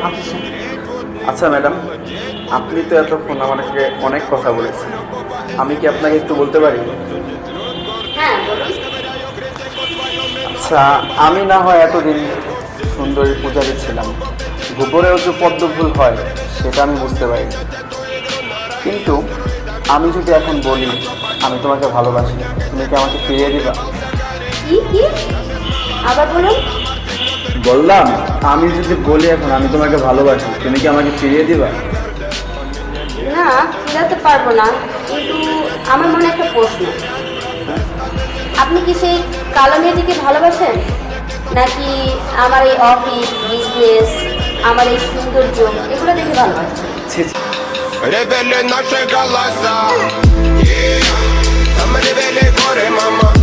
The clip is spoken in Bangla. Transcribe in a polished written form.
আচ্ছা। আচ্ছা ম্যাডাম, আপনি তো এতক্ষণ আমাকে অনেক কথা বলেছেন, আমি কি আপনাকে একটু বলতে পারি? হ্যাঁ, বলুন। আচ্ছা, আমি না হয় এতদিন সুন্দরী পূজারি ছিলাম, গোবরেও যে পদ্ম ফুল হয় সেটা আমি বুঝতে পারি, কিন্তু আমি যদি এখন বলি আমি তোমাকে ভালোবাসি, তুমি কি আমাকে ফিরিয়ে দিবা? কি আবার বলুন। বললাম, আমি যদি বলি এখন আমি তোমাকে ভালোবাসি, তুমি কি আমাকে ফিরিয়ে দিবা? না, ফেরাতে পারবো না, কিন্তু আমার মনে একটা প্রশ্ন। আপনি কি সেই কালো মেয়েটিকে ভালোবাসেন, নাকি আমার এই অফিস বিজনেস, আমার এই সৌন্দর্য এগুলো দেখে ভালোবাসেন? ছি ছি। Revele naše голоса, yeah. Там ревели горы, мама.